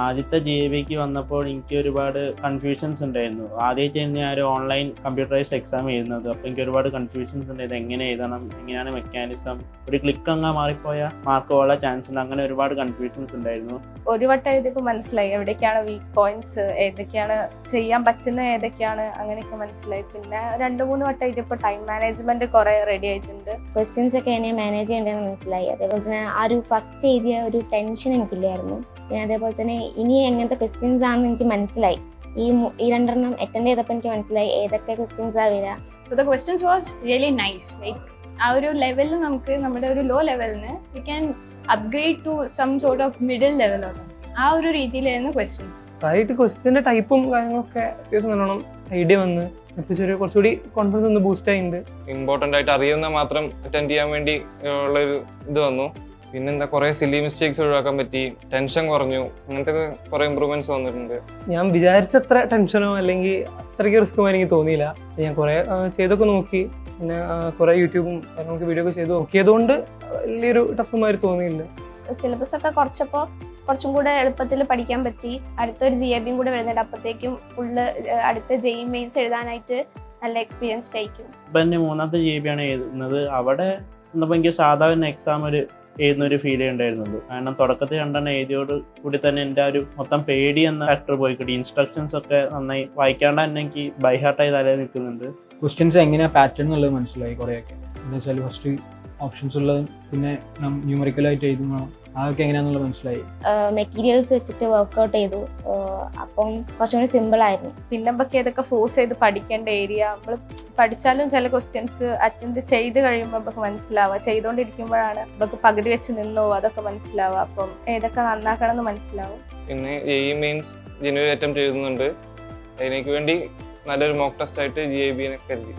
ആദ്യത്തെ JBക്ക് വന്നപ്പോൾ എനിക്ക് ഒരുപാട് കൺഫ്യൂഷൻസ് ഉണ്ടായിരുന്നു. ആദ്യമായിട്ട് തന്നെ ഞാൻ ഒരു ഓൺലൈൻ കമ്പ്യൂട്ടറൈസ്ഡ് എക്സാം എഴുതുന്നത്. അപ്പോൾ എനിക്ക് ഒരുപാട് കൺഫ്യൂഷൻസ് ഉണ്ടായത് എങ്ങനെ എഴുതണം, എങ്ങനെയാണ് മെക്കാനിസം, ഒരു ക്ലിക്ക് അങ്ങ് മാറിപ്പോയാൽ മാർക്ക് പോകാനുള്ള ചാൻസ് ഉണ്ട്, അങ്ങനെ ഒരുപാട് കൺഫ്യൂഷൻസ് ഉണ്ടായിരുന്നു. ഒരു വട്ടം എഴുതിയപ്പോൾ മനസ്സിലായി എവിടേക്കാണ് വീക്ക് പോയിന്റ്സ്, ഏതൊക്കെയാണ് ചെയ്യാൻ പറ്റുന്ന, ഏതൊക്കെയാണ് അങ്ങനെയൊക്കെ മനസ്സിലായി. പിന്നെ 2-3 വട്ടം എഴുതിയപ്പോൾ ടൈം മാനേജ്മെന്റ് കുറെ റെഡി ആയിട്ടുണ്ട്. ക്വസ്റ്റ്യൻസ് ഒക്കെ എങ്ങനെ മാനേജ് ചെയ്യേണ്ടതെന്ന് മനസ്സിലായി. അതേപോലെ തന്നെ ആ ഒരു ഫസ്റ്റ് എഴുതിയ ഒരു ടെൻഷൻ എനിക്കില്ലായിരുന്നു. പിന്നെ അതേപോലെ തന്നെ ഇനി എങ്ങനത്തെ ക്വസ്റ്റ്യൻസ് ആണെന്ന് എനിക്ക് മനസ്സിലായി. ഈ 2 അറ്റൻഡ് ചെയ്തപ്പോൾ എനിക്ക് മനസ്സിലായി ഏതൊക്കെ ക്വസ്റ്റ്യൻസ് ആ വരിക. So the questions was really nice. Like ആ ഒരു ലെവലിൽ നമുക്ക് നമ്മുടെ ഒരു ലോ ലെവലിന് we can upgrade to some sort of middle level or something. ആ ഒരു രീതിയിലായിരുന്നു ക്വസ്റ്റ്യൻസ്. റൈറ്റ് ക്വസ്റ്റ്യൻ്റെ ടൈപ്പും കാര്യങ്ങളൊക്കെ അത്യാവശ്യം നല്ലോണം ഐഡിയ വന്ന് ഇപ്പോൾ കുറച്ചുകൂടി കോൺഫിഡൻസ് ഒന്ന് ബൂസ്റ്റ് ആയിട്ടുണ്ട്. ഇമ്പോർട്ടൻ്റ് ആയിട്ട് അറിയുന്ന മാത്രം അറ്റൻഡ് ചെയ്യാൻ വേണ്ടി ഉള്ളൊരു ഇത് വന്നു. പിന്നെന്താ കുറേ സില്ലി മിസ്റ്റേക്സ് ഒഴിവാക്കാൻ പറ്റി, ടെൻഷൻ കുറഞ്ഞു, അങ്ങനത്തെ കുറേ ഇമ്പ്രൂവ്മെന്റ്സ് വന്നിട്ടുണ്ട്. ഞാൻ വിചാരിച്ചത്ര ടെൻഷനോ അല്ലെങ്കിൽ അത്രയ്ക്ക് റിസ്ക്കോ എനിക്ക് തോന്നിയില്ല. ഞാൻ കുറേ ചെയ്തൊക്കെ നോക്കി, പിന്നെ കുറേ യൂട്യൂബും കാര്യങ്ങളൊക്കെ വീഡിയോ ഒക്കെ ചെയ്ത് നോക്കിയതുകൊണ്ട് വലിയൊരു ടഫുമാതിരി തോന്നിയില്ല. സിലബസ് ഒക്കെ കുറച്ചും കൂടെ എളുപ്പത്തിൽ പഠിക്കാൻ പറ്റി. അടുത്തൊരു GAB കൂടെ വരുന്നുണ്ട്, അപ്പോഴത്തേക്കും ഫുള്ള് അടുത്ത JEE മെയിൻസ് എഴുതാനായിട്ട് നല്ല എക്സ്പീരിയൻസ്ഡ് ആയിരിക്കും. ഇപ്പം എൻ്റെ 3ാമത്തെ JB ആണ് എഴുതുന്നത്. അവിടെ വന്നപ്പോൾ എനിക്ക് സാധാരണ എക്സാം എഴുതുന്നൊരു ഫീൽ ഉണ്ടായിരുന്നുള്ളൂ. കാരണം തുടക്കത്തിൽ 2 എഴുതിയോട് കൂടി തന്നെ എൻ്റെ ഒരു മൊത്തം പേടി എന്ന ഫാക്ടർ പോയി കിട്ടി. ഇൻസ്ട്രക്ഷൻസ് ഒക്കെ നന്നായി വായിക്കാണ്ട് തന്നെ എനിക്ക് ബൈ ഹാർട്ടായി തലയിൽ നിൽക്കുന്നുണ്ട്. ക്വസ്റ്റ്യൻസ് എങ്ങനെയാണ് പാറ്റേൺ എന്നുള്ളത് മനസ്സിലായി കുറേയൊക്കെ. എന്താ വെച്ചാൽ ഫസ്റ്റ് ഓപ്ഷൻസ് ഉള്ളത്, പിന്നെ ന്യൂമറിക്കലായിട്ട് എഴുതുന്നതാണ്, അതൊക്കെ എങ്ങനെയാണെന്നുള്ളത് മനസ്സിലായി. മെറ്റീരിയൽസ് വെച്ചിട്ട് വർക്ക്ഔട്ട് ചെയ്തു. അപ്പം കുറച്ചും കൂടി സിമ്പിൾ ആയിരുന്നു. പിന്നെ നമുക്ക് ഏതൊക്കെ ഫോഴ്സ് ചെയ്ത് പഠിക്കേണ്ട ഏരിയ, നമ്മൾ പഠിച്ചാലും ചില ക്വസ്റ്റ്യൻസ് അറ്റൻഡ് ചെയ്ത് കഴിയുമ്പോൾ നമുക്ക് മനസ്സിലാവുക, ചെയ്തുകൊണ്ടിരിക്കുമ്പോഴാണ് നമുക്ക് പകുതി വെച്ച് നിന്നോ അതൊക്കെ മനസ്സിലാവുക. അപ്പം ഏതൊക്കെ നന്നാക്കണം എന്ന് മനസ്സിലാവും. പിന്നെ JEE മെയിൻസ് ജനുവരി അറ്റംപ്റ്റ് എഴുതുന്നുണ്ട്. അതിനേക്ക് വേണ്ടി നല്ലൊരു മോക്ക് ടെസ്റ്റ് ആയിട്ട് GAB കരുതി.